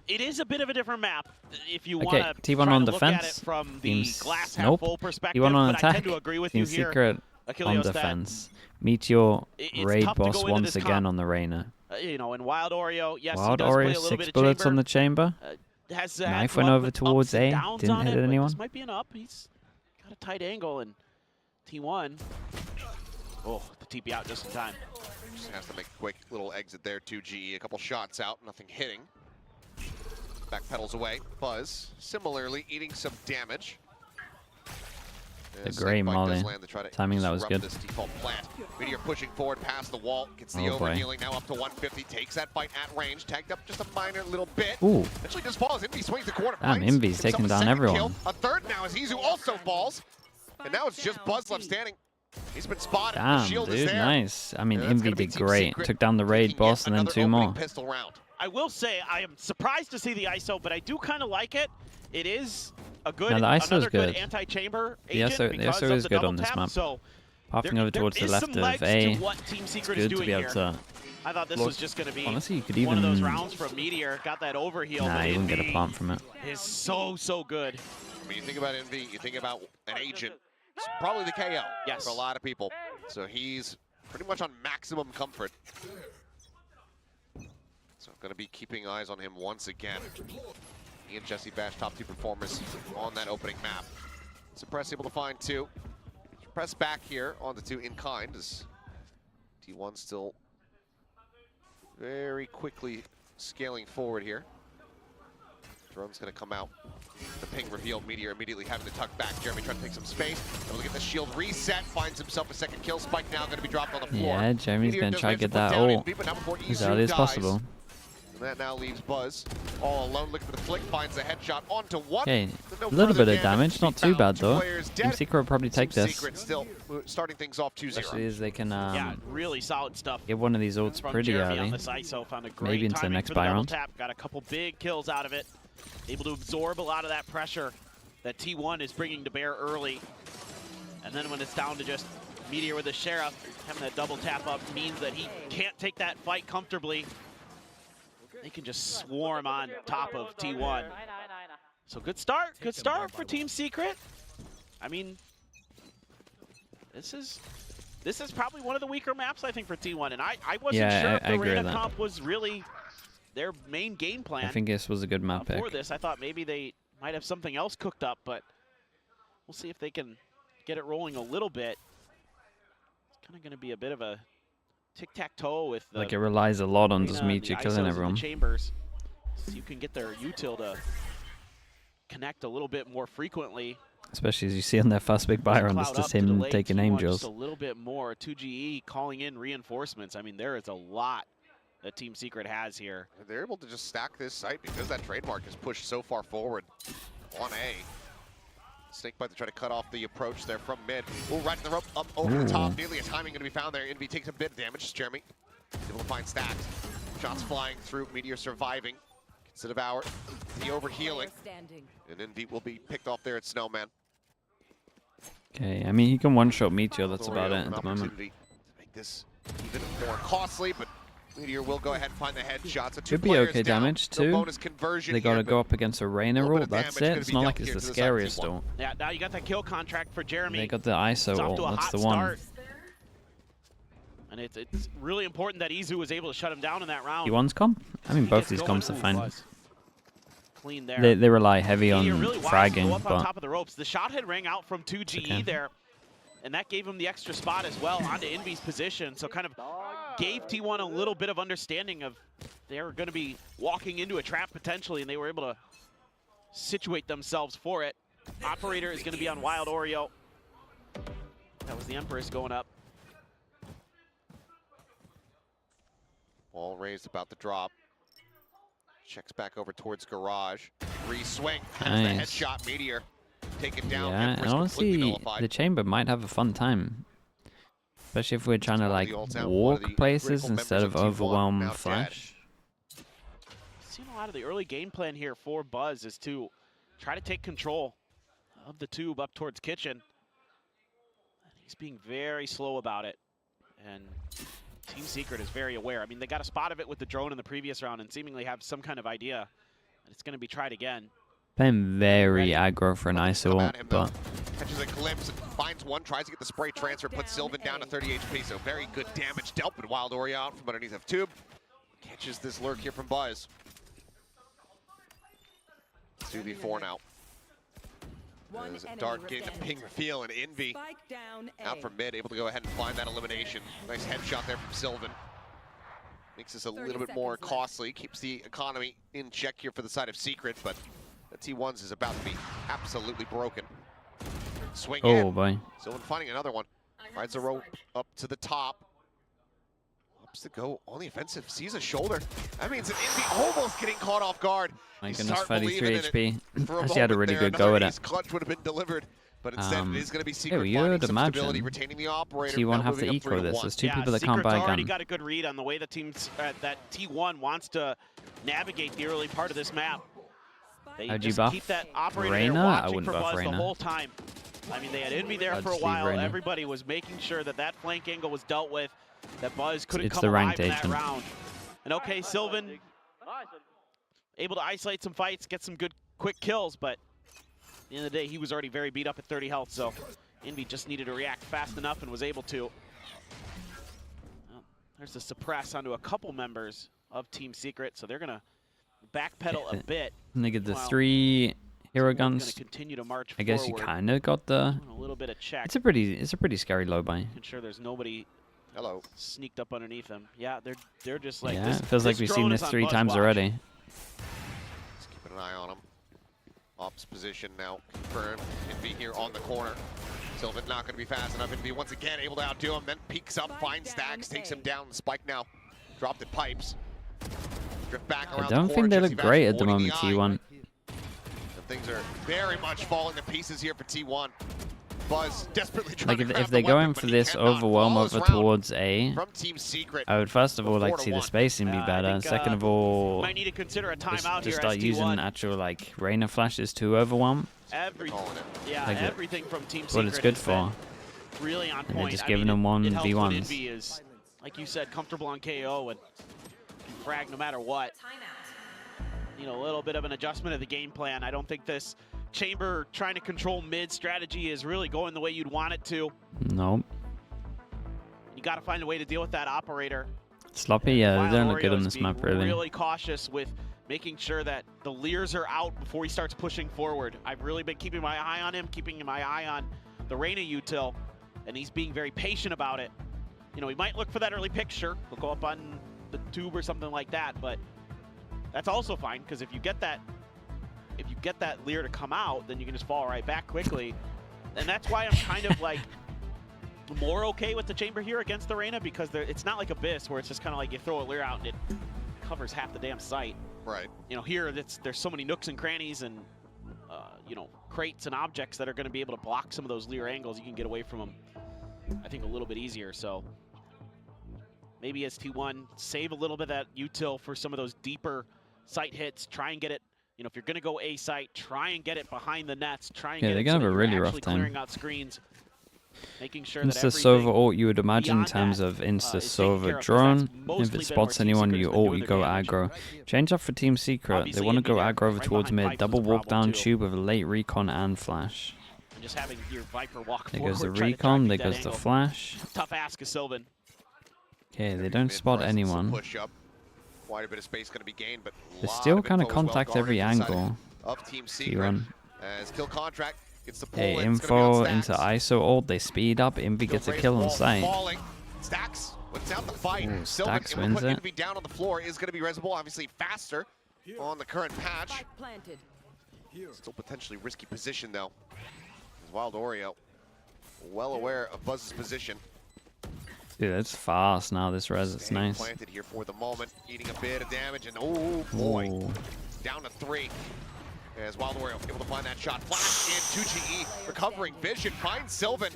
It is a bit of a different map if you want to T1 on look at it defense. from the glass half Nope. full perspective. T1 on but I attack. tend to agree with Team you here, Secret on Achilles, that defense. Meteor it's raid tough to boss go into once this again comp. on the Reyna. You know, in Wild Oreo, yes, Wild he does play Oreo, a little 6 bit of bullets chamber. on the chamber. Has Knife had went luck over with towards ups and A. downs Didn't on hit it, but anyone. this might be an up. He's got a tight angle, and T1. Oh, the TP out just in time. Just has to make a quick little exit there. 2GE, a couple shots out, nothing hitting. Back pedals away. Buzz, similarly, eating some damage. The gray molly. Timing that was good. This default plant. Meteor pushing forward past the wall, gets the Oh, boy. overhealing now up to 150. Takes that fight at range, tagged up just a minor little bit. Ooh. Actually just falls. Envy swings the corner. Damn, finds Envy's taking himself a down second everyone. Kill. A third now as Izu also falls. And now it's just Buzz left standing. He's been spotted. The Damn, shield is dude, there. nice. I mean, Yeah, that's Envy gonna be did Team great. Secret Took down the raid taking boss yet and then another 2 opening more. pistol round. I will say I am surprised to see the ISO, but I do kind of like it. It is a good, No, the ISO is another good good. anti-chamber The agent ISO because is of the good double on this tap, map. So Pathing over towards the is left some of legs A. to what Team Secret It's is good to doing be able here. to. I thought this was just going to be Honestly, you could one of those even. rounds from Meteor. Got that overheal. Nah, but you wouldn't get a Envy plant from it. is so good. When you think about Envy, you think about an agent. It's probably the KO Yes. for a lot of people. So he's pretty much on maximum comfort. So going to be keeping eyes on him once again. He and Jesse Bash, top 2 performers on that opening map. Suppress able to find 2. Press back here on the 2 in kind as T1 still very quickly scaling forward here. Drone's going to come out. The ping revealed. Meteor immediately having to tuck back. Jeremy trying to take some space. Able to get the shield reset. Finds himself a second kill. Spike now going to be dropped on the floor. Yeah, Jeremy's Meteor going to does try to manage get put that down ult Envy, but not before as Izu early as dies. possible. And that now leaves Buzz all alone. Looking for the flick. Finds the headshot onto one. Okay, No a little further bit of damage. Not too Found bad 2 though. players Team dead. Secret will probably take Team this. Secret still starting things off 2-0. Especially as they can Yeah, really solid stuff. get one of these ults From pretty Jeremy early. on this ISO, found a great Maybe into the timing next for buy double round. tap. Got a couple big kills out of it. Able to absorb a lot of that pressure that T1 is bringing to bear early. And then when it's down to just Meteor with the Sheriff, having that double tap up means that he can't take that fight comfortably. They can just swarm on top of T1. So good start for Team Secret. I mean, this is probably one of the weaker maps, I think, for T1. And I wasn't sure if I the agree with Reyna that. comp was really their main game plan. I think this was a good map pick. For this. I thought maybe they might have something else cooked up, but we'll see if they can get it rolling a little bit. It's kind of going to be a bit of a tic-tac-toe with the Like it relies a lot on just Reyna and Meteor the killing ISOs everyone. in the chambers. So you can get their util to connect a little bit more frequently. Especially as you see on their first big buy round, it's just him taking angels. Just a little bit more. 2GE calling in reinforcements. I mean, there is a lot that Team Secret has here. They're able to just stack this site because that trademark is pushed so far forward on A. Snakebite to try to cut off the approach there from mid. Ooh, right in the rope, up over the top. Nearly a timing going to be found there. Envy takes a bit of damage. Jeremy able to find stacks. Shots flying through. Meteor surviving. Gets it devour. The overhealing. And Envy will be picked off there at Snowman. Okay, I mean he can one-shot Meteor. That's about it An at the moment. opportunity to make this even more costly, but Meteor will go ahead and find the headshots. So 2 Could be players okay down. damage No too. bonus conversion They gotta here, go up against a Reyna little bit ult. of That's damage it. gonna It's be not dealt like it's here the to the side of scariest T1. ult. Yeah, now you got that kill contract for Jeremy. They got the ISO It's off ult. to a That's hot the one. start. And it's really important that Izu was able to shut him down in that round. T1's comp? I mean He both gets these going. comps are Ooh, fine. Buzz. Clean there. They rely heavy on Meteor really wise to go fragging, up on but top of the ropes. The shot had rang out from 2GE okay. there, and that gave him the extra spot as well onto Envy's position. So kind of gave T1 a little bit of understanding of they were going to be walking into a trap potentially, and they were able to situate themselves for it. Operator is going to be on Wild Oreo. That was the Empress going up. Ball raised about the drop. Checks back over towards Garage. Re-swing. Has the headshot. Meteor taken down. yeah, and Empress completely honestly, nullified. the chamber might have a fun time. Especially if we're trying to like One of the walk places critical instead of members of T1 overwhelm now flash. Seen a lot of the early game plan here for Buzz is to try to take control of the tube up towards Kitchen. And he's being very slow about it. And Team Secret is very aware. I mean, they got a spot of it with the drone in the previous round and seemingly have some kind of idea It's going to be tried again. Playing very aggro for an ISO ult, but catches a glimpse, finds one, tries to get the spray transfer, puts Sylvan down to 30 HP, so very good damage dealt, but Wild Ori out from underneath of Tube. Catches this lurk here from Buzz. 2v4 now. There's a Dart getting the ping reveal, and Envy out from mid, able to go ahead and find that elimination. Nice headshot there from Sylvan. Makes this a little bit more costly, keeps the economy in check here for the side of Secret, but the T1s is about to be absolutely broken. Swing in. oh boy. Sylvan finding another one. Rides the rope up to the top. Ups to go on the offensive, sees a shoulder. That means that Envy almost getting caught off guard. My You goodness, start 33 believing in HP. it for a Actually had a moment really there. good go at Another it. ace clutch would have been delivered, but instead it is going to be Secret you finding would some stability, imagine retaining the operator. T1 now have moving to up 3 eco to this. 1. There's two people that can't Secret's buy a already gun. got a good read on the way the teams that T1 wants to navigate the early part of this map. They How'd you just buff keep that operator Reyna? there I watching wouldn't for buff Buzz the Reyna. whole time. I mean, they had Envy there I'd for a just leave while. Reyna. Everybody was making sure that that flank angle was dealt with, that Buzz couldn't It's come the alive ranked in that agent. round. And okay, Sylvan able to isolate some fights, get some good quick kills, but at the end of the day, he was already very beat up at 30 health, so Envy just needed to react fast enough and was able to. Well, there's a suppress onto a couple members of Team Secret, so they're going to backpedal a bit. And they get the Wow. 3 hero Going guns. to continue to march I guess you forward. kind of got the. Doing a little bit of check, It's a pretty scary low buy. making sure there's nobody Hello. sneaked up underneath them. Yeah, they're just like Yeah, this. it feels like this we've seen drone this is on 3 Buzz times watch. already. Just keeping an eye on him. Ops position now confirmed. Envy here on the corner. Sylvan not going to be fast enough. Envy once again able to outdo him, then peeks up, finds Stacks, takes him down. Spike now dropped at pipes. Drift back around I don't the think corner. they Jesse look great Vash at the avoiding moment, eye. T1. And things are very much falling to pieces here for T1. Buzz desperately trying Like to grab if they're the weapon, going but for he this cannot. overwhelm Flawless over round towards A, from Team Secret. I would first of all like to see the 4-1. spacing be I better. think, Second of all, might need to consider a timeout just here. start as using T1. actual like Reyna flashes to overwhelm. Everything, Calling it. yeah, Like everything from Team What Secret it's good has for. been really on And they're point. just I giving mean, them one it helps when v1s. Envy is, like you said, comfortable on KO and can frag no matter what. You know, a little bit of an adjustment of the game plan. I don't think this Chamber trying to control mid strategy is really going the way you'd want it to. Nope. You got to find a way to deal with that operator. Sloppy, yeah, Wild they don't look good Oreo on is this being map really. Really cautious with making sure that the Lears are out before he starts pushing forward. I've really been keeping my eye on him, keeping my eye on the Reyna util, and he's being very patient about it. You know, he might look for that early pick, sure. He'll go up on the tube or something like that, but that's also fine, because if you get that Lear to come out, then you can just fall right back quickly. And that's why I'm kind of like more okay with the Chamber here against the Reyna, because it's not like Abyss where it's just kind of like you throw a Lear out and it covers half the damn site. Right. You know, here there's so many nooks and crannies and you know, crates and objects that are going to be able to block some of those Lear angles. You can get away from them, I think, a little bit easier. So maybe as T1 save a little bit of that util for some of those deeper site hits. Try and get it. You know, if you're going to go A site, try and get it behind the nets. Try and Yeah, get they're it gonna so have a that really you're rough actually time. clearing out screens, making sure Insta that Sova everything ult, you would imagine in beyond terms that, of Insta is taken care Sova of, 'cause that's drone. If mostly it been spots where Team anyone, Secret you has been ult, doing you their go damage. aggro. Change up for Team Secret. They Obviously, want to Envy go there, aggro over right towards behind mid. pipes was Double a walk problem down too. tube with a late recon and flash. And just having your Viper walk There forward. goes the try to recon, track there that goes the angle. flash. Tough ask of Sylvan. Okay, they don't spot Mid-presence, anyone. Push up. Quite a bit of space going to be gained, but They lot still of kind of info as well contact guarded every inside angle. of Team Secret. T1. As kill contract gets the pull Hey, in. It's gonna info be on into Stacks. ISO ult, they speed up, Envy Still gets a raised kill on ball sight. Falling. Stacks wins out the fight. Ooh, Sylvan Stacks able to wins put it. Envy down on the floor is going to be resible, obviously faster on the current patch. Spike planted. Still potentially risky position though. As Wild Oreo well aware of Buzz's position. Dude, that's fast now, this res, it's Staying nice. planted here for the moment, eating a bit of damage, and oh boy, Ooh. down to 3. As Wild Oreo able to find that shot, flash in 2GE, recovering vision, finds Sylvan.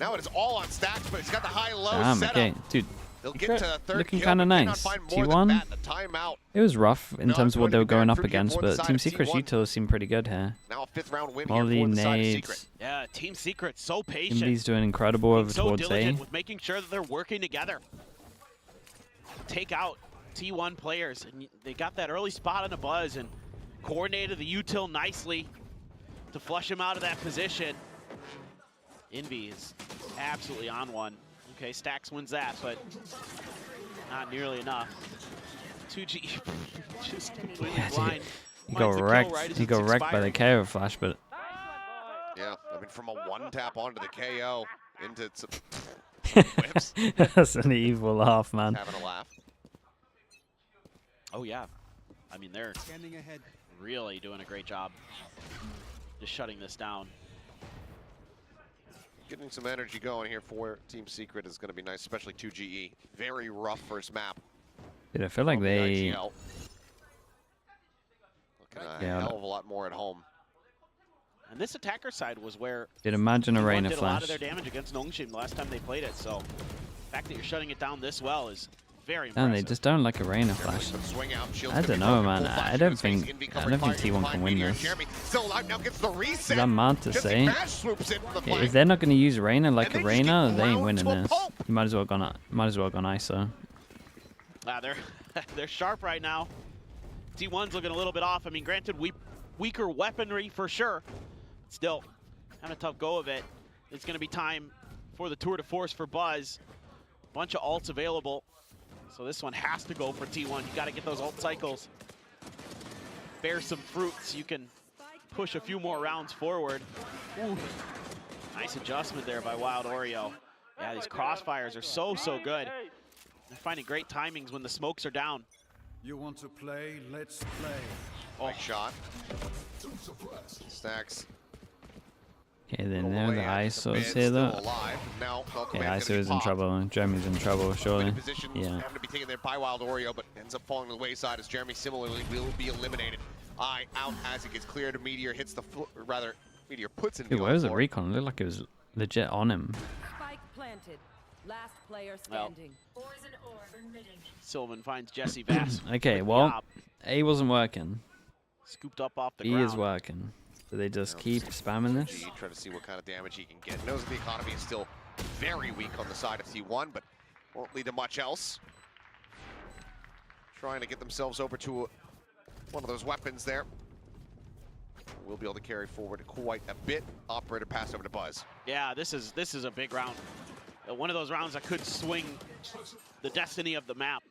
Now it is all on Stacks, but he's got the high-low Damn, setup. okay, dude, They'll get to the third looking kill, kinda but cannot nice. find more T1? than that. The timeout. it was rough in No, terms it's of what going they to were be going very up tricky against, for the but side Team of Secret's T1. util seem pretty good here. Now a 5th round win Molly, here for the side of Secret. nades. Yeah, Team Secret, so patient. Envy's doing incredible being over so towards A. diligent with making sure that they're working together. Take out T1 players, and they got that early spot on a Buzz, and coordinated the util nicely to flush him out of that position. Envy is absolutely on one. Okay, Stax wins that, but not nearly enough. 2G just completely blind. He got wrecked. He got wrecked by the KO flash, but Yeah, I mean, from a one-tap onto the KO into some whips. that's an evil laugh, man. Having a laugh. Oh yeah, I mean they're really doing a great job just shutting this down. Getting some energy going here for Team Secret is going to be nice, especially 2GE. Very rough first map. Dude, I feel like from the they. IGL. Looking a hell of a lot more at home. And this attacker side was where Did imagine a T1 Reina did a lot flash. of their damage against Nongshim the last time they played it. So the fact that you're shutting it down this well is very Damn, impressive. they just don't like a Reina flash. Swing out, I don't know, man. I don't think T1 can win this. Still alive, now gets the reset. Is that mad to Jesse say? Bash swoops in from the flank. If they're not going to use Reina like a And they just Reina, get they ain't ground winning to a this. pulp. You might as well gone ISO. They're sharp right now. T1's looking a little bit off. I mean, granted, weaker weaponry for sure. Still, having a tough go of it. It's going to be time for the tour de force for Buzz. Bunch of ults available. So this one has to go for T1. You got to get those ult cycles. Bear some fruits. You can push a few more rounds forward. Ooh. Nice adjustment there by Wild Oreo. Yeah, these crossfires are so good. They're finding great timings when the smokes are down. You want to play? Let's play. Oh, shot. Stacks. Okay, then all there way the out. ISO's Bed's here still though. alive. Now, Okay, ISO is in trouble. Jeremy's in trouble, surely. Positions Yeah. having to be taken there by Wild Oreo, but ends up falling to the wayside as Jeremy similarly will be eliminated. Eye out as it gets cleared. Meteor hits the rather Meteor puts in. Dude, where was the recon? It looked like it was legit on him. Spike planted. Last player Well. standing. Sylvan finds Jesse Vass. Okay, with the well, op. A wasn't working. Scooped up off the B ground. is working. Do they just keep spamming this? Try to see what kind of damage he can get. Knows that the economy is still very weak on the side of T1, but won't lead to much else. Trying to get themselves over to one of those weapons there. We'll be able to carry forward quite a bit. Operator pass over to Buzz. Yeah, this is a big round. One of those rounds that could swing the destiny of the map.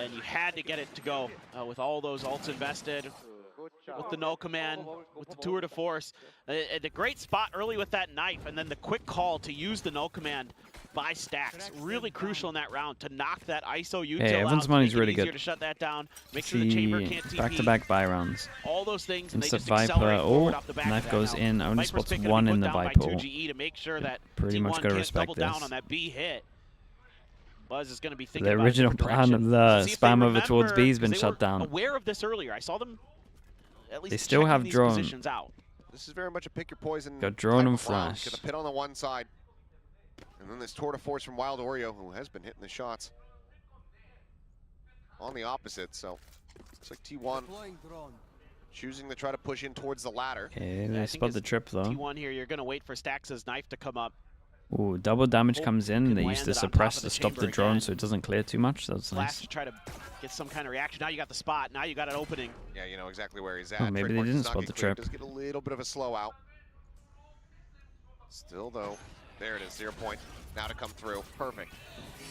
And you had to get it to go with all those ults invested, with the null command, with the tour de force. The great spot early with that knife, and then the quick call to use the null command by Stacks. Really crucial in that round to knock that ISO util Hey, out. Evan's to money's make it really easier good. to shut that down. Make sure the chamber See, can't TP. back-to-back buy rounds. All those things, and they Instant just Viper accelerate forward ult, off the back knife of that. goes Now, in, only Viper's spots pick gonna be one put in the down by Viper ult. 2GE to make sure that Pretty much T1 gotta can't respect double down this. on that B hit. Buzz is going to be thinking The about original different plan direction. of the See if they spam over towards remember, B has been 'cause they shut were down. Aware of this earlier. I saw them at least They still checking have these drone. positions out. This is very much a pick your poison. Got drone type and of round. flash. Get a pit on the one side. And then this tour de force from Wild Oreo, who has been hitting the shots on the opposite. So looks like T1 choosing to try to push in towards the ladder. Okay, I they think spot the it's trip though. T1 here, you're going to wait for Stax' knife to come up. Ooh, double damage Hope comes you in. can They land use the it on top suppress of to the stop the chamber drone again. so it doesn't clear too much. That's Flash nice. to try to get some kind of reaction. Now you got the spot. Now you got an opening. Yeah, you know exactly where he's at. Oh, maybe they Trademark does didn't not spot get the cleared. trip. Does get a little bit of a slow out. Still though, there it is, 0 point. Now to come through, perfect.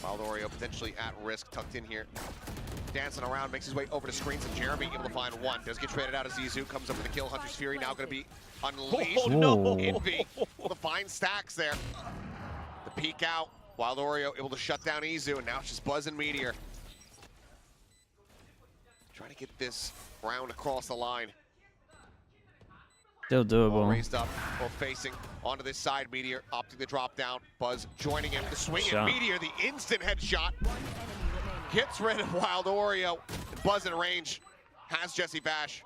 Wild Oreo potentially at risk, tucked in here. Dancing around, makes his way over to screens, and Jeremy able to find one. Does get traded out as Zizu, comes up with the kill. Hunter's Fury now going to be unleashed. Oh, no. Envy able to find Stacks there. The peek out, Wild Oreo able to shut down Izu, and now it's just Buzz and Meteor. Trying to get this round across the line. Still Ball doable. raised up, both facing onto this side. Meteor opting the drop down. Buzz joining him. The swing Shot. and Meteor, the instant headshot. Gets rid of Wild Oreo. And Buzz in range has Jesse Bash.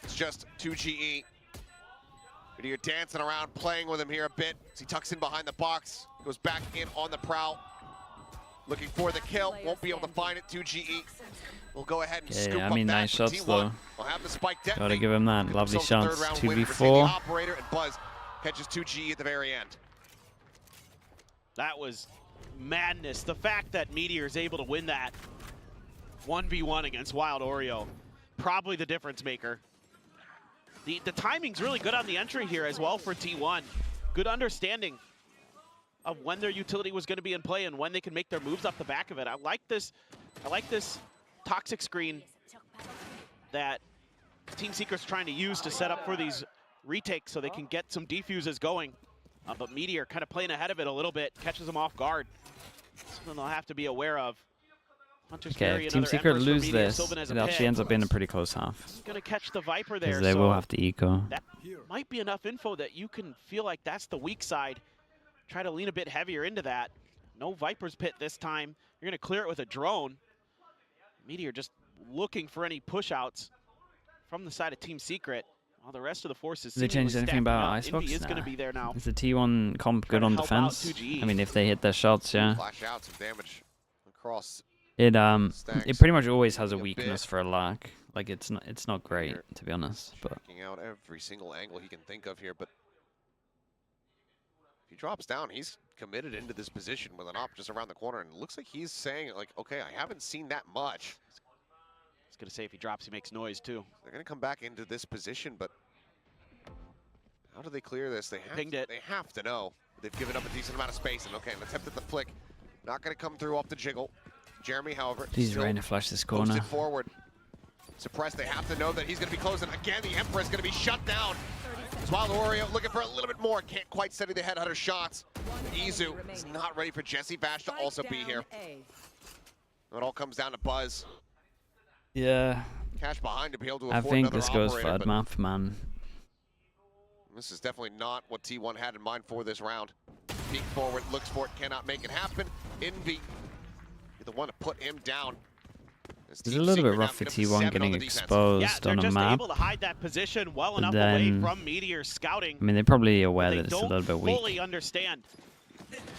It's just 2GE. Meteor dancing around, playing with him here a bit. As he tucks in behind the box. Goes back in on the prowl. Looking for the kill. Won't be able to find it. 2GE will go ahead and Okay, scoop I mean, up that. nice but shots, T1 though. will have the spike detonate. Gotta give him that. Get Lovely themselves a shots. third-round win for 2v4. the operator, and Buzz catches 2G at the very end. That was madness. The fact that Meteor is able to win that 1v1 against Wild Oreo probably the difference maker. The timing's really good on the entry here as well for T1. Good understanding of when their utility was going to be in play and when they can make their moves off the back of it. I like this toxic screen that Team Secret's trying to use to set up for these retakes so they can get some defuses going. But Meteor kind of playing ahead of it a little bit, catches them off guard. Something they'll have to be aware of. Okay, if Team Secret lose this, it actually ends up being a pretty close half. Gonna catch the Viper there, because they will have to eco. That might be enough info that you can feel like that's the weak side. Try to lean a bit heavier into that. No Viper's Pit this time. You're gonna clear it with a drone. Meteor just looking for any push-outs from the side of Team Secret. While the rest of the forces. Did they change anything about Icebox? Is gonna be there now. Is the T1 comp good on defense? I mean, if they hit their shots, yeah. Flash out some damage across. It pretty much always has a weakness for a lack. Like it's not great, to be honest. But checking out every single angle he can think of here, but if he drops down, he's committed into this position with an op just around the corner, and it looks like he's saying like, okay, I haven't seen that much. I was gonna say if he drops, he makes noise too. They're gonna come back into this position, but how do they clear this? They have to know. They've given up a decent amount of space, and okay, an attempt at the flick, not gonna come through off the jiggle. Jeremy, however, please Reyna flash this corner. Posted forward. Suppressed, they have to know that he's going to be closing. Again, the Emperor is going to be shut down. As Wild Oreo looking for a little bit more. Can't quite steady the headhunter shots. Izu is not ready for Jesse Bash to also be here. It all comes down to Buzz. Yeah. Cash behind to be able to I afford think another this goes for operator, Admath, man. This is definitely not what T1 had in mind for this round. Peek forward, looks for it, cannot make it happen. Envy, the one to put him down. It's a little bit rough for T1 getting exposed on a map. They're just able to hide that position well enough away from Meteor scouting. I mean, they're probably aware that it's a little bit They weak. don't fully understand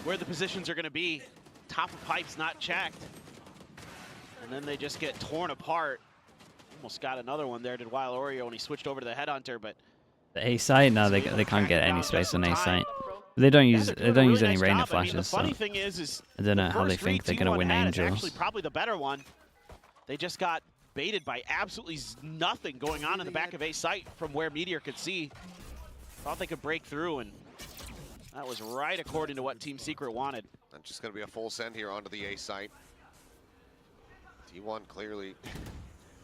where the positions are going to be. Top of pipe's not checked. And then they just get torn apart. Almost got another one there, did Wild Oreo, and he switched over to the Headhunter, but... The A site? No, they can't get any space on A site. They don't use any Reyna flashes. The funny so thing is I don't know how they think they're gonna win Angels. Actually, probably the better one. They just got baited by absolutely nothing going on in the back of A site from where Meteor could see. Thought they could break through, and that was right according to what Team Secret wanted. That's just going to be a full send here onto the A site. T1 clearly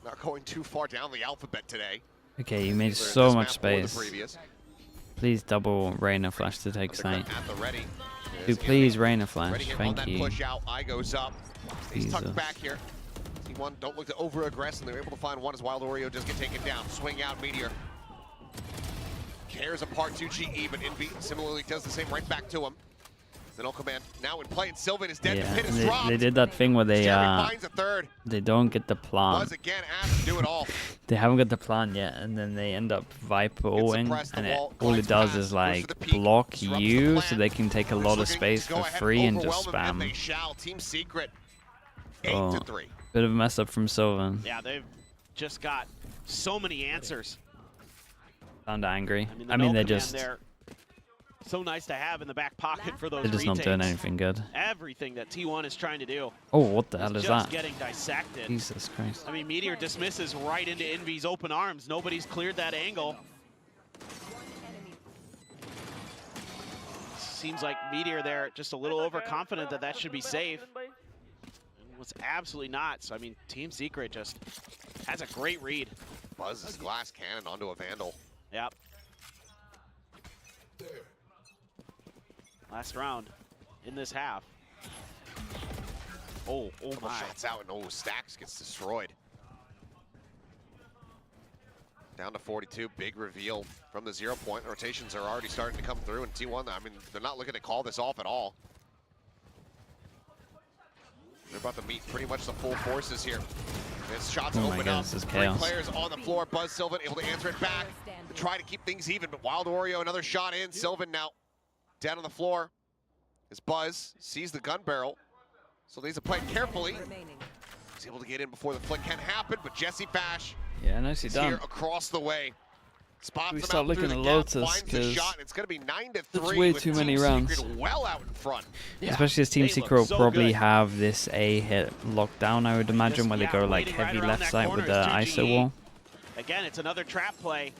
not going too far down the alphabet today. Okay, you made so much space. Please double Reyna flash to take site. Dude, please Reyna flash. Thank you. Push out, eye goes up. He's tucked back here. T1 don't look to over-aggress, and they're able to find one as Wild Oreo does get taken down. Swing out, Meteor. Tears apart 2GE, but Envy similarly does the same right back to him. Then command now in play, and Sylvan is dead. Yeah, The pit is dropped. they did that thing where they finds a third. they don't get the plan. Buzz again asked to do it all. They haven't got the plan yet, and then they end up Viper-ing, and all it does is like block you, so they can take a lot of space for free and just spam. Team Secret, Oh, 8-3. bit of a mess up from Sylvan. Yeah, they've just got so many answers. Sound angry. I mean they're just so nice to have in the back pocket for those they're just not doing anything good. Everything that T1 is trying to do. Oh, what the hell is just that? Getting dissected. Jesus Christ. I mean, Meteor dismisses right into Envy's open arms. Nobody's cleared that angle. Seems like Meteor there just a little overconfident that that should be safe. It was absolutely not. So, I mean, Team Secret just has a great read. Buzz's glass cannon onto a Vandal. Yep. Last round in this half. Oh my. Shots out, and Stacks gets destroyed. Down to 42, big reveal from the 0 point. Rotations are already starting to come through, and T1, I mean, they're not looking to call this off at all. They're about to meet pretty much the full forces here. As shots open up, three players on the floor. Buzz Sylvan able to answer it back to try to keep things even, but Wild Oreo, another shot in. Sylvan now down on the floor as Buzz sees the gun barrel, so needs to play carefully. He's able to get in before the flick can happen, but Jesse Bash nicely done. here across the way. Spots we him start out looking through at the gap, Lotus because it's going to be 9-3. It's way too many rounds. Well out in front. Yeah. Especially as Team Secret will probably have this A hit locked down, I would imagine, where they go like heavy left side with the ISO wall. again, it's another trap play.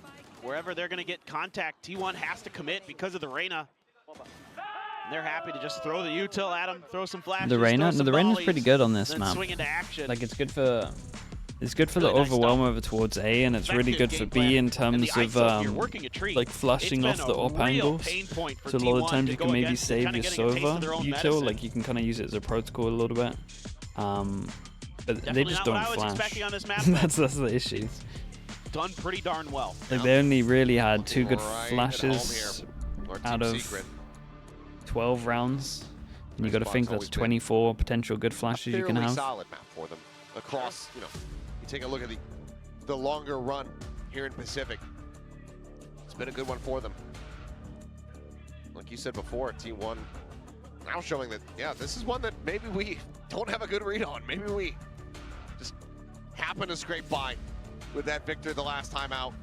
Wherever they're going to get contact, T1 has to commit because of the Reyna. And they're happy to just throw the util at him, throw some flashes. The Reyna, no, the Reyna's pretty good on this map. Swing into action. Like it's good for the Really nice overwhelm stuff. over towards A, and it's really Effective good for game B plan. in And terms the of ISO, you're working a treat. like flushing It's off been the a op real angles. pain point for So a lot of T1 times to you go can maybe against and save kinda your getting a taste Sova of their own util, medicine. like you can kind of use it as a protocol a little bit. But Definitely they just not don't what I was flash. expecting on this map, but that's the issue. done pretty darn well. Like they only really had 2 good Right at home flashes here. Our out Team of Secret. 12 rounds. And you got to Icebox think always that's been 24 potential good flashes you can Fairly have. solid map for them across. You take a look at the longer run here in Pacific. It's been a good one for them. Like you said before, T1 now showing that this is one that maybe we don't have a good read on. Maybe we just happen to scrape by with that victor the last time out.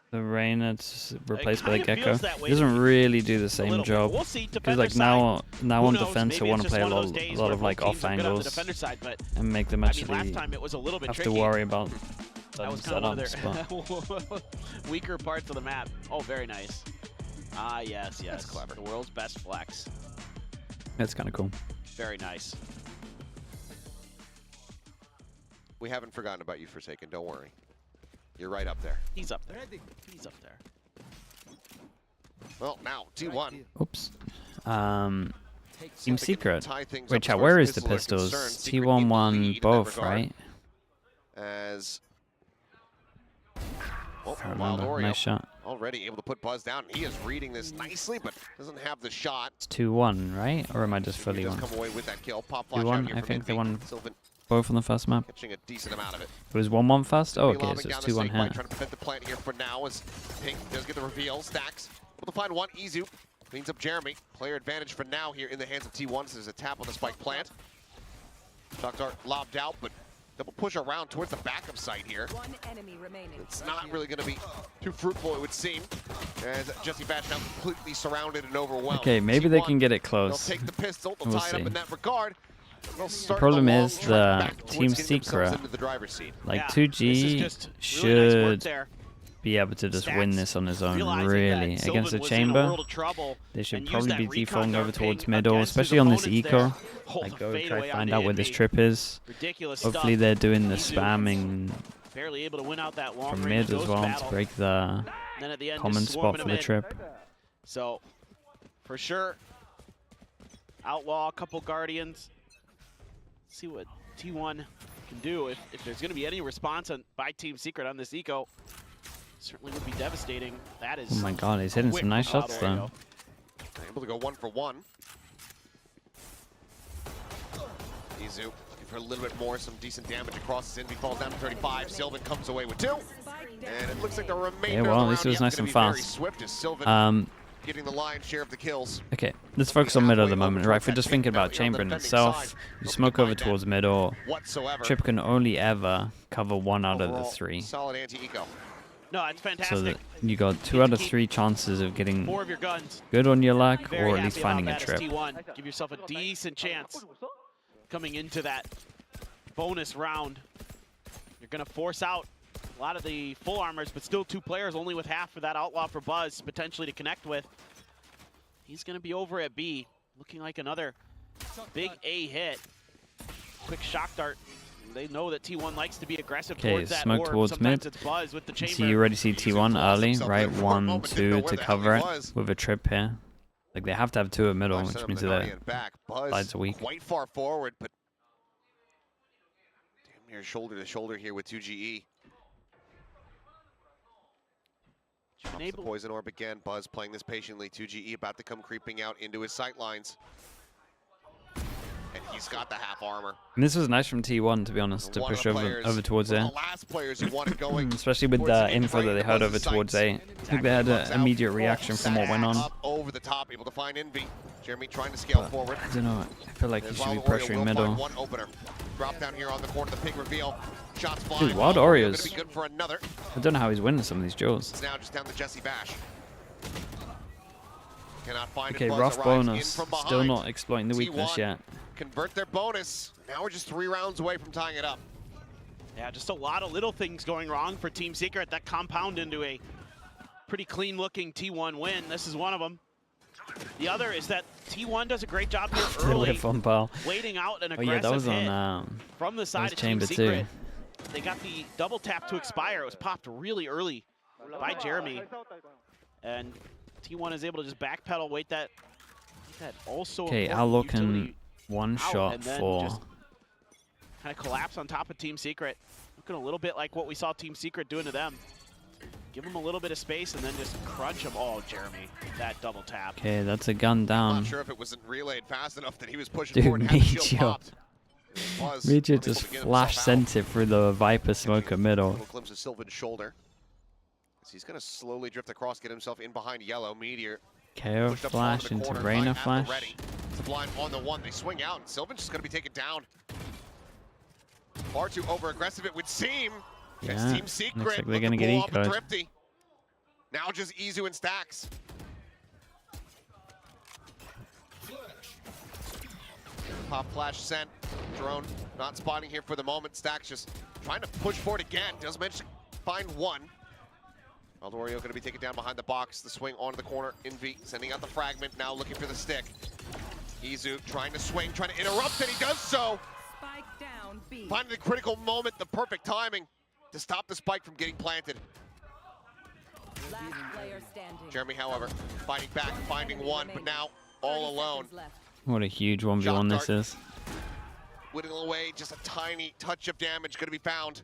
The Reyna replaced by the kinda Gecko. feels that way He doesn't to me. really do the A same little bit. job. We'll see. Because Defender like now Who on knows? defense, I Maybe want it's to just play a one of lot, those days lot where of like both off teams are good on the angles defender side, but and make them I mean, actually last time it was a little bit have tricky. to worry about That was kind of one of their weaker parts of the map. Oh, very nice. Ah, yes. That's clever. The world's best flex. That's kind of cool. Very nice. We haven't forgotten about you, Forsaken. Don't worry. You're right up there. He's up there. He's up there. Well, now T1. Oops. Team Secret. Tie things Wait, up chat, as where far is as the pistols are pistols? concerned. Secret T1 in the won lead in that both, regard. right? As If I Wild remember. Oreo Nice shot. already able to put Buzz down. He is reading this nicely, but doesn't have the shot. It's 2-1, right? Or am I just He fully does one? come away with that kill. Pop flash 2-1, out here I from think they Envy. won Sylvan both on the first map. catching a decent amount of it. It was 1-1 first? Oh, Be okay, lobbing so it's down the 2-1 snake bite, here. trying to prevent the plant here for now as Pink does get the reveal. Stacks able to find one. Izu cleans up Jeremy. Player advantage for now here in the hands of T1. So there's a tap on the spike plant. Shock dart lobbed out, but double push around towards the backup site here. One enemy remaining. It's not really going to be too fruitful, it would seem, as Jesse Bash now completely surrounded and overwhelmed. Okay, maybe they T1, can get it they'll close. take the pistol, they'll We'll tie it up see. in that regard. They'll The start problem long is trek the back towards Team getting themselves Secret, into the driver's seat. like Yeah, 2G this is just really nice work should there. be able to just win Stacks this on his own, realizing really. that Against the Sylvan was in a chamber, world of trouble they should and used probably that be recon defaulting over dart towards ping middle, against his especially on this opponents eco. there. Hold Like the go try fadeaway to find onto out where this Envy. trip is. Ridiculous Hopefully stuff. they're doing the Izu spamming barely able to win out that long from range mid as ghost well to battle. break the And then at the end, common just spot swarming for him the in. trip. So, for sure, outlaw a couple Guardians. See what T1 can do. If there's going to be any response by Team Secret on this eco, certainly would be devastating. That is. Oh my god, he's hitting quick some nice from shots Wild though. Oreo. Able to go 1 for 1. Izu looking for a little bit more, some decent damage across his Envy, falls down to 35. Sylvan comes away with 2. And it looks like the remainder well, of at least the it was round nice is and gonna be very fast. swift as Sylvan getting the lion's share of the kills. Okay, let's focus on middle at the Halfway moment, over right? If we're towards just that thinking big about belly on the chamber in defending itself, side. you Nobody smoke can over mind that towards middle. Whatsoever. Trip can only ever cover 1 out of the Overall, 3. Solid anti-eco. No, it's fantastic. So that you got 2 out of 3 chances of getting 4 of your guns. good on your luck, Very or at least happy about finding a that as trip. T1. Give yourself a decent chance coming into that bonus round. You're going to force out a lot of the full armors, but still 2 players, only with half for that outlaw for Buzz potentially to connect with. He's going to be over at B, looking like another big A hit. Quick shock dart. They know that T1 likes to be aggressive Okay, towards that smoke orb. towards Sometimes mid. it's Buzz with the chamber. So you already see Izu T1 lost early, himself right? there for a 1, moment, didn't 2 know where to the hell cover he it was. with a trip here. Like they have to have 2 at middle, Buzz which sent him means to that Nani and back. Buzz sides are weak. quite far forward, but damn near shoulder to shoulder here with 2GE. Drops the poison orb again. Buzz playing this patiently. 2GE about to come creeping out into his sight lines. And he's got the half armor. And this was nice from T1, to be honest, to One of push the over players, towards one A. of the last players who wanted going Especially with towards the the info that they frame heard of over the towards A. I sights. think they had Bugs an out. immediate reaction from what went on. Up over the top, able to find Envy. Jeremy trying to scale forward. I don't know, I feel like he As should be Wild Oreo pressuring will middle. find one opener. Drop down here on the corner, the pig reveal. Shots flying. Dude, Wild Oreo Oreos. gonna be good for another. I don't know how he's winning some of these duels. It's now just down to Jesse Bash. Cannot find Okay, it. Buzz rough arrives in bonus. from Still behind. not exploiting the weakness T1 yet. Convert their bonus. Now we're just 3 rounds away from tying it up. Yeah, just a lot of little things going wrong for Team Secret that compound into a pretty clean-looking T1 win. This is one of them. The other is that T1 does a great job here early, waiting out an aggressive that was hit on from the side of Chamber Team Secret. too. They got the double tap to expire. It was popped really early by Jeremy. And T1 is able to just backpedal, wait that also. Okay, Outlaw can one shot for. Kind of collapse on top of Team Secret. Looking a little bit like what we saw Team Secret doing to them. Give them a little bit of space and then just crunch them. Oh, Jeremy, that double tap. Okay, that's a gun down. I'm not sure if it wasn't relayed fast enough that he was pushing forward and had the shield popped. Meteor just flash sent it through the Viper smoker middle. A little glimpse of Sylvan's shoulder. So he's going to slowly drift across, get himself in behind Yellow. Meteor. KO flash into Reyna flash. It's a blind on the one. They swing out, and Sylvan's just going to be taken down. Far too over-aggressive, it would seem. Yeah, Team Secret looks like they're going to get ecoed. Thrifty. Now just Izu and Stacks. Pop flash sent. Drone not spotting here for the moment. Stacks just trying to push forward again. Does manage to find one. Aldorio going to be taken down behind the box. The swing onto the corner. Envy sending out the fragment. Now looking for the stick. Izu trying to swing, trying to interrupt, and he does so. Spike down B. Finding the critical moment, the perfect timing to stop the spike from getting planted. Last player standing. Jeremy, however, fighting back, finding one, but now all alone. What a huge 1v1 this is. Whittling away, just a tiny touch of damage going to be found.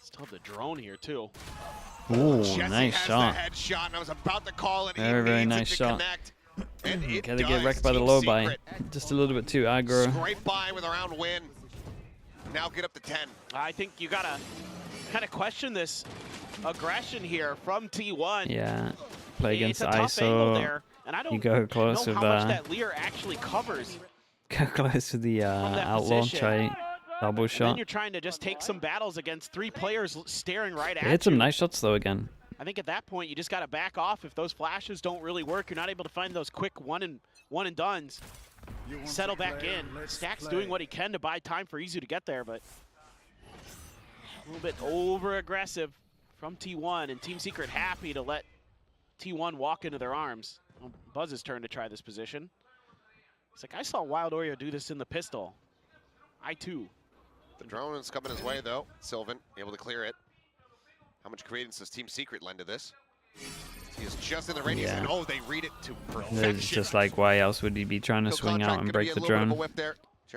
Still have the drone here too. Ooh, Jesse nice has shot. The headshot, and I was about to call it. Very nice shot. Gotta get wrecked by the low buy. Just a little bit too aggro. Scrape by with a round win. Now get up to 10. I think you gotta kind of question this aggression here from T1. Yeah, play against it's a tough angle ISO. there, and I don't You go close know with how much that Lear actually covers. Go close with the Outlaw. position. Try double And then shot. you're trying to just take some battles against three players staring right at They hit you. some nice shots though again. I think at that point you just got to back off. If those flashes don't really work, you're not able to find those quick one and dones. Settle back in. Stack's doing what he can to buy time for Izu to get there, but a little bit over aggressive from T1, and Team Secret happy to let T1 walk into their arms. Well, Buzz's turn to try this position. It's like, I saw Wild Oreo do this in the pistol. I too. The drone is coming his way though. Sylvan able to clear it. How much credence does Team Secret lend to this? He is just in the radius, and oh, they read it to perfection. It's just like, why else would he be trying to swing out and break the drone?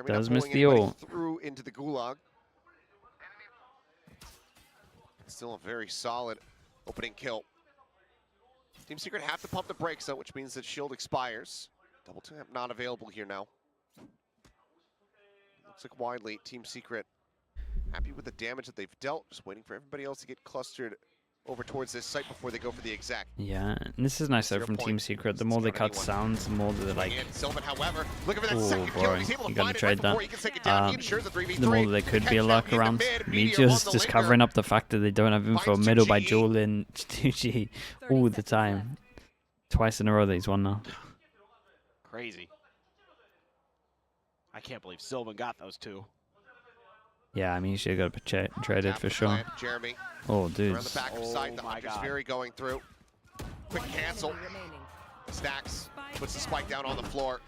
Does miss the ult. Through into the gulag. Still a very solid opening kill. Team Secret have to pump the brakes though, which means that shield expires. Double tap not available here now. Looks like widely Team Secret happy with the damage that they've dealt, just waiting for everybody else to get clustered over towards this site before they go for the exact. Yeah, and this is nice though from Team Secret. The more they cut sounds, the more they're like, Sylvan, however, looking for that oh second kill. boy, He's able to you gotta find it trade right that. before he can take it down. He ensures the 3v3. The more there could be a luck around. Meteor's just covering up the fact that they don't have info middle by Jewel in 2G all the time. Twice in a row that he's won now. Crazy. I can't believe Sylvan got those two. Yeah, I mean, he should have got traded for sure. Jeremy. Oh, dude. Around the back of side, the Hunter's Fury going through. Quick cancel. Stacks puts the spike down on the floor.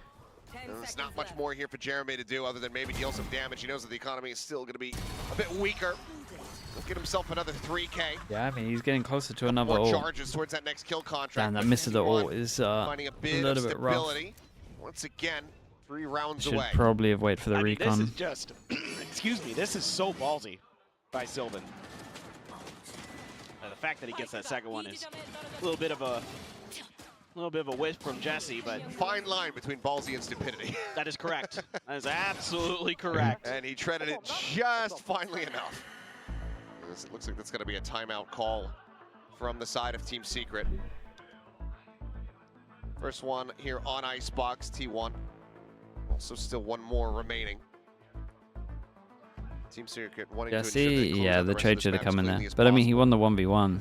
There's not much more here for Jeremy to do other than maybe deal some damage. He knows that the economy is still going to be a bit weaker. He'll get himself another 3K. Yeah, I mean, he's getting closer to another more ult. charges towards that next kill contract. Damn, that miss of the ult is a little bit rough. Once again, 3 rounds Should away. probably have waited for the recon. This is just, excuse me, this is so ballsy by Sylvan. The fact that he gets that second one is a little bit of a whiff from Jesse, but fine line between ballsy and stupidity. That is correct. That is absolutely correct. And he treaded it just finely enough. It looks like that's going to be a timeout call from the side of Team Secret. First one here on Icebox, T1. Also still one more remaining. Team Secret wanting to ensure they close out the rest trade of should this have come in match there. as But I mean, he possible. won the 1v1.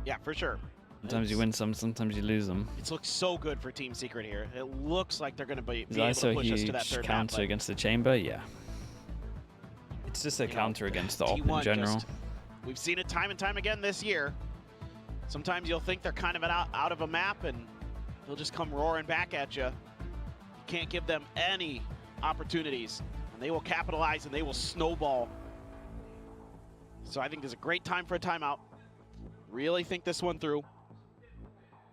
Yeah, for sure. Sometimes you win some, sometimes you lose them. It looks so good for Team Secret here. It looks like they're going to be Is able ISO to push us to that huge third counter map, against the chamber? Yeah. It's just a counter against the op T1 in general. we've seen it time and time again this year. Sometimes you'll think they're kind of out of a map, and they'll just come roaring back at you. You can't give them any opportunities, and they will capitalize and they will snowball. So I think there's a great time for a timeout. Really think this one through.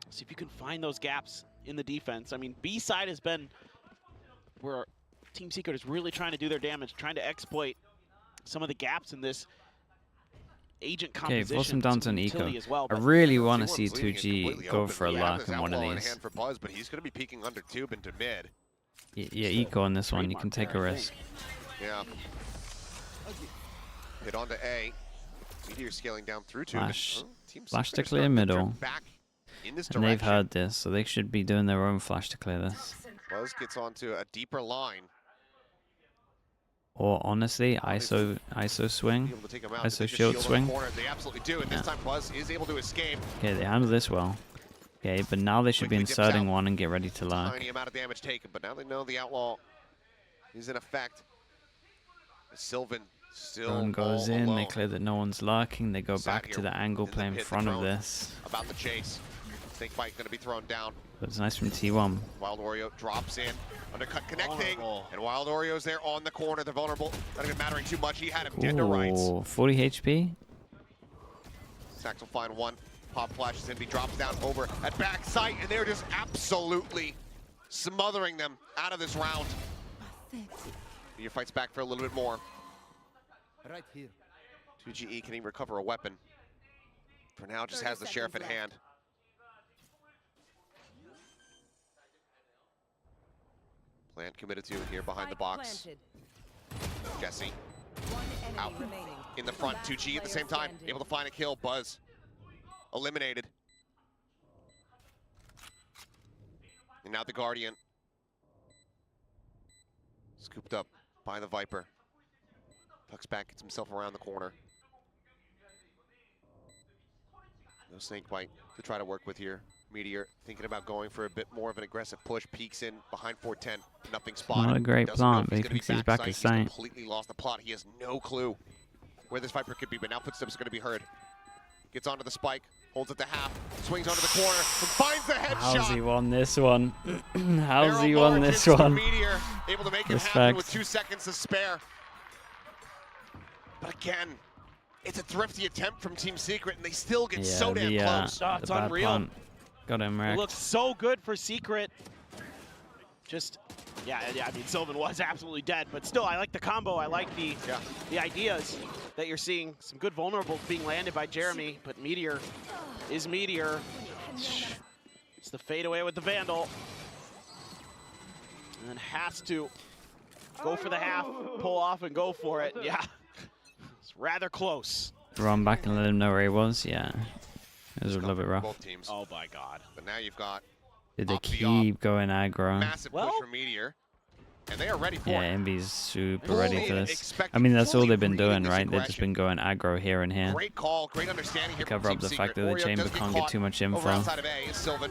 See if you can find those gaps in the defense. I mean, B side has been where Team Secret is really trying to do their damage, trying to exploit some of the gaps in this agent composition. Okay, force him down to an eco. As well, I really want to see 2G go for a lock in one of these. For Buzz, but he's going to be peeking under tube into mid. Yeah, eco on this one. You can take a risk. Yeah. Hit onto A. Meteor scaling down through tube. Flash to clear middle. Back in this and they've heard this, so they should be doing their own flash to clear this. Buzz gets onto a deeper line. Or honestly, ISO swing, ISO shield swing. They absolutely do, and this time Buzz is able to escape. Okay, they handle this well. Okay, but now they should be inserting one and get ready to lock. Tiny amount of damage taken, but now they know the outlaw is in effect. Sylvan still One goes in, alone. they clear that no one's lurking, they go back to the angle play in front of this. About the chase. Snake Bite gonna be thrown down. But it's nice from T1. Wild Oreo drops in, undercut connecting, and Wild Oreo's there on the corner. They're vulnerable. Not even mattering too much. He had him dead to rights. 40 HP. Sax will find one. Pop flashes in. He drops down over at back sight, and they're just absolutely smothering them out of this round. He fights back for a little bit more. Right here. 2GE can even recover a weapon. For now, just has the sheriff at hand. Plant committed to here behind the box. Jesse out in the front. 2G at the same time, able to find a kill. Buzz eliminated. And now the Guardian scooped up by the Viper. Tucks back, gets himself around the corner. No Snake Bite to try to work with here. Meteor thinking about going for a bit more of an aggressive push. Peeks in behind 410. Nothing spotted. Not a great plant, but he thinks he's back as Saint. He's completely lost the plot. He has no clue where this Viper could be, but now footsteps are going to be heard. Gets onto the spike, holds it to half, swings onto the corner, and finds the headshot. How's he won this one? How's he won this one? Meteor, able to make it happen with 2 seconds to spare. But again, it's a thrifty attempt from Team Secret, and they still get so damn close. Oh, it's unreal. Punt. Got him wrecked. It looks so good for Secret. Just, yeah, I mean, Sylvan was absolutely dead, but still, I like the combo. I like the ideas that you're seeing. Some good vulnerables being landed by Jeremy, but Meteor is Meteor. It's the fadeaway with the Vandal. And then has to go for the half, pull off, and go for it. Yeah, it's rather close. Run back and let him know where he was. Yeah, it was a little bit rough. Both teams. Oh my God! But now you've got. Did they keep going aggro? Massive push from Meteor, and they are ready for it. Yeah, MB's super ready for this. I mean, that's all they've been doing, right? They've just been going aggro here and here. Great call, great understanding here. Cover up the fact that the chamber can't get too much info. Outside of A is Sylvan.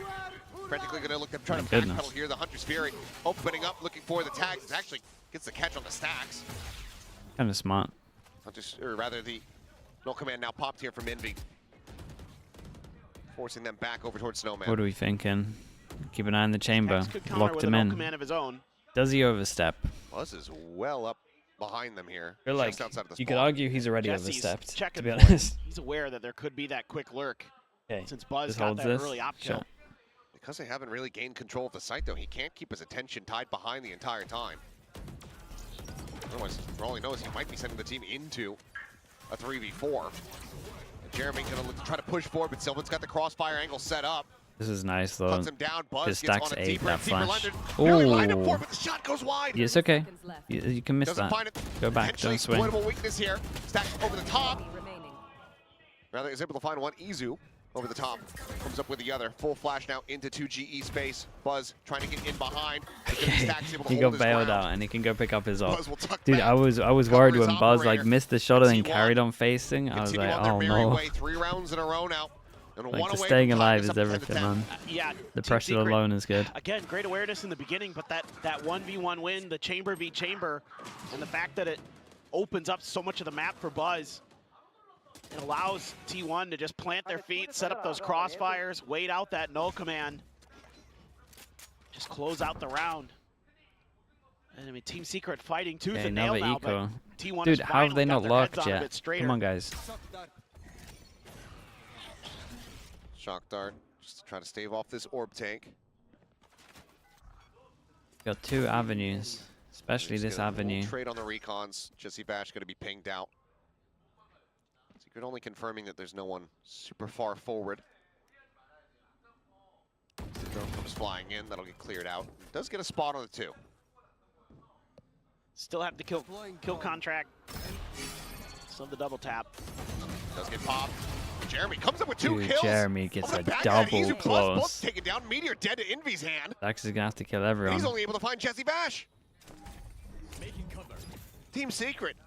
Frantically going to look to try to backpedal here. The Hunter's Fury opening up, looking for the tags. It actually gets the catch on the stacks. Kind of smart. Hunters, or rather, the no command now popped here from Envy, forcing them back over towards Snowman. What are we thinking? Keep an eye on the chamber. Locked him in. Of his own. Does he overstep? Buzz is well up behind them here. I feel like you could argue he's already overstepped, to be honest. honest. He's aware that there could be that quick lurk. Okay. Since Buzz Just got holds that this. early op kill. Because they haven't really gained control of the site, though, he can't keep his attention tied behind the entire time. Otherwise, for all he knows, he might be sending the team into a 3v4. And Jeremy's going to try to push forward, but Sylvan's got the crossfire angle set up. This is nice, though. Cuts him down. Buzz His gets stacks on a 8, deeper, that flash. Oh! But the shot goes wide. Yeah, it's okay. You can miss Doesn't that. find it. Go back, don't swing. Exploitable weakness here. Stacks over the top. Rather is able to find one. Izu over the top. Comes up with the other. Full flash now into 2GE space. Buzz trying to get in behind. He got bailed out and he can go pick up his ult. Dude, back, I was worried when Buzz like missed the shot and then carried on facing. I was like, oh no. 3 rounds in a row now. Like, the staying alive is everything, man. Yeah, the pressure alone is good. Again, great awareness in the beginning, but that 1v1 win, the chamber v chamber, and the fact that it opens up so much of the map for Buzz. It allows T1 to just plant their feet, set up those crossfires, wait out that no command. Just close out the round. And I mean, Team Secret fighting tooth and nail now, but T1 Dude, has how have they not finally got their locked heads on a yet? bit straighter. Come on, guys. Shock dart, just to try to stave off this orb tank. Got 2 avenues, especially this avenue. Trade on the recons. Jesse Bash going to be pinged out. Secret only confirming that there's no one super far forward. The drone comes flying in. That'll get cleared out. It does get a spot on the 2. Still have the kill contract. Still have the double tap. Does get popped. Jeremy comes up with 2 Dude, kills. Jeremy gets a double Izu close. both taken down. Meteor dead to Envy's hand. Dax is gonna have to kill everyone. He's only able to find Jesse Bash. Team Secret.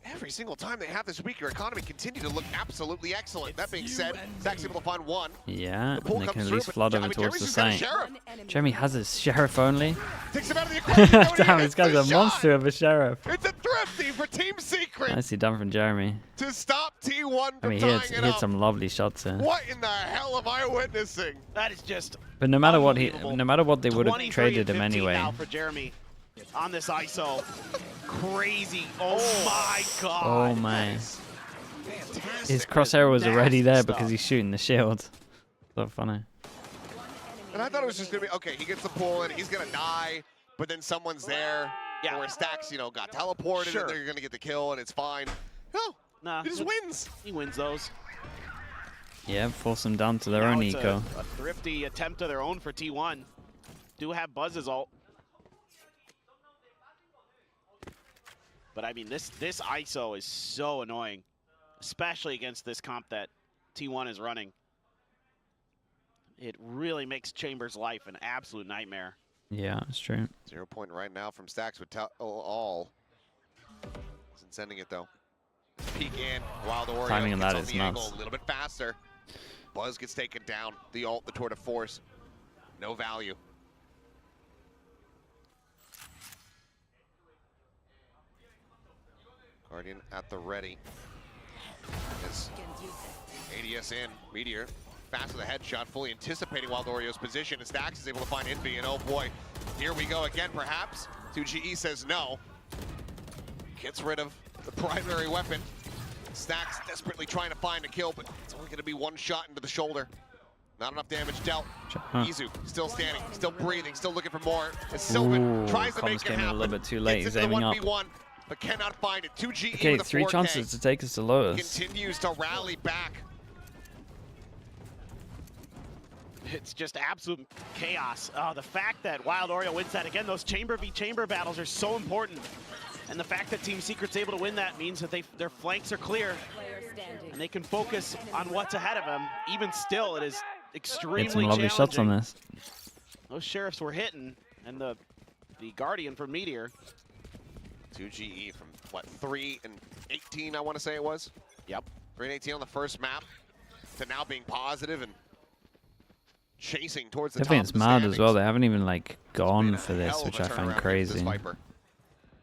Every single time they have this weaker economy, continue to look absolutely excellent. That being said, Zach's able to find 1. Yeah, The and they pull can comes at through, least but, flood I over mean, towards the Jeremy's just got a site. sheriff. Jeremy has his sheriff only. Takes him out of the equation. Damn, this guy's a monster of a sheriff. It's a thrifty for Team Secret Nicely done from Jeremy. to stop T1 I from mean, he tying hit it up. some lovely shots here. What in the hell am I witnessing? That is just But no matter what they would have 23 traded and him 15 anyway. now for Jeremy on this ISO. Crazy. Oh my god. Oh my. Fantastic. His crosshair was already Nasty there stuff. because he's shooting the shield. So funny. And I thought it was just going to be, okay, he gets the pull in, he's going to die, but then someone's there. Yeah. Where Stacks, you know, got teleported Sure. and they're going to get the kill and it's fine. No, Nah, he just wins. he wins those. Yeah, force them down to their Now own it's eco. a thrifty attempt of their own for T1. Do have Buzz's ult. But I mean, this ISO is so annoying, especially against this comp that T1 is running. It really makes Chambers' life an absolute nightmare. Yeah, it's true. 0 point right now from Stacks with all. Isn't sending it though. Peek in, Wild Oreo Timing on gets that on is the angle nuts. a little bit faster. Buzz gets taken down. The ult, the tour de force, no value. Guardian at the ready. As ADS in, Meteor fast with a headshot, fully anticipating Wild Oreo's position, and Stacks is able to find Envy, and oh boy, here we go again perhaps. 2GE says no. Gets rid of the primary weapon. Stacks desperately trying to find a kill, but it's only going to be 1 shot into the shoulder. Not enough damage dealt. Izu still standing, still breathing, still looking for more. As Sylvan tries to make it came in happen. a little bit too late. Gets He's into the aiming up. 1v1, but cannot find it. 2GE Okay, with a 3 4K. chances to take us to Lotus. Continues to rally back. It's just absolute chaos. The fact that Wild Oreo wins that again, those chamber v chamber battles are so important. And the fact that Team Secret's able to win that means that their flanks are clear and they can focus on what's ahead of them. Even still, it is extremely Hit some lovely challenging. shots on this. Those sheriffs were hitting, and the Guardian from Meteor. 2GE from what, 3 and 18, I want to say it was? Yep. 3 and 18 on the first map to now being positive and chasing towards the I think top it's of the mad as standings. well. They haven't even like It's been gone a for this, hell of which a I turnaround find against this crazy. Viper.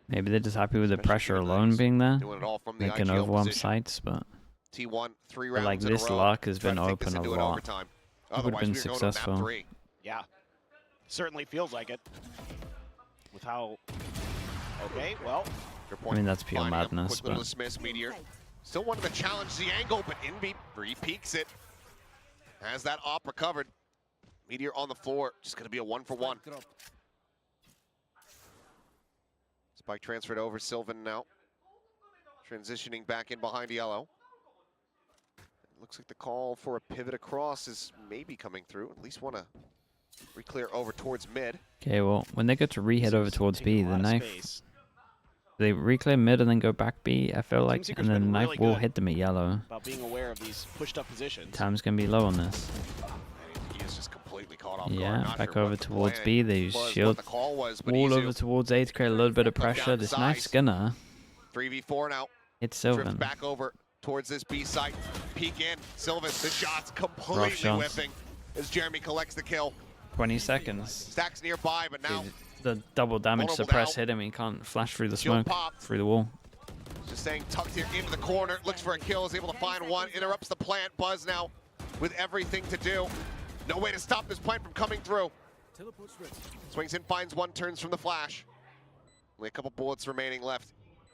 Maybe they're just happy with the Especially pressure given that alone he's being there. doing it all from the They can IGL overwhelm position. sites, but T1, 3 But, rounds like, in this a row. luck has Trying been to take this open a into an lot. overtime. Would've Otherwise, been we're going to successful. map 3. Yeah. Certainly feels like it. With how... Okay, well... I mean, that's pure Finding him, madness, quick little but dismiss, Meteor. Still wanted to challenge the angle, but Envy re-peeks it. Has that op recovered. Meteor on the floor, just going to be a 1-for-1. Spike transferred over, Sylvan now. Transitioning back in behind yellow. Looks like the call for a pivot across is maybe coming through. At least want to re-clear over towards mid. okay. Well, when they go to re-head over towards B, Taking a the lot of knife space. they re-clear mid and then go back B. I feel like, Secret's and then the been knife really will good. hit them at yellow. About being aware of these pushed up positions. Time's gonna be low on this. He is just completely caught off guard. Yeah, Not back sure over what the towards plan B. They was, what shield the call was, but all Izu, over towards A to create a little bit of Comes down pressure. to This knife's size. gonna 3v4 now. hit Drift Sylvan. back over towards this B site. Peek in. Sylvan, the shot's completely shots. whipping as Jeremy collects the kill. 20 seconds. Stacks nearby, but now the double damage Vulnerable suppress now. hit him. He can't flash through the Shield smoke, popped. through the wall. Just staying tucked here into the corner. Looks for a kill. Is able to find one. Interrupts the plant. Buzz now with everything to do. No way to stop this plant from coming through. Teleport's ready. Swings in, finds one, turns from the flash. Only a couple bullets remaining left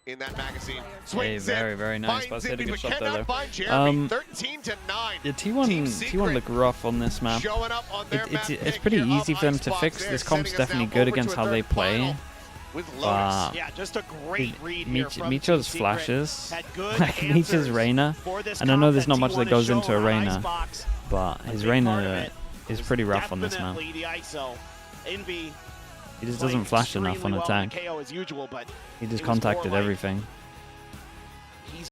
in that magazine. Swings very, in, very nice. finds Buzz hit a Envy, good but shot there, cannot though. find Jeremy. 13-9. Yeah, Team T1 look rough on this map. Showing up on their map It's pick pretty here easy of for them to Icebox. fix. They're This comp's sending us definitely now good over against to how a they third play. final with Lotus. But Yeah, just a great read here from Micho's Team Secret. flashes, Had good like Micho's answers Reyna, for this and I know comp there's not much T1 that has goes into shown a on Reyna, Icebox. but A his big part of Reyna it is was pretty rough on this map. definitely the ISO. Envy He just playing doesn't flash enough on extremely well in attack. the KO as usual, but He just it was more contacted like everything.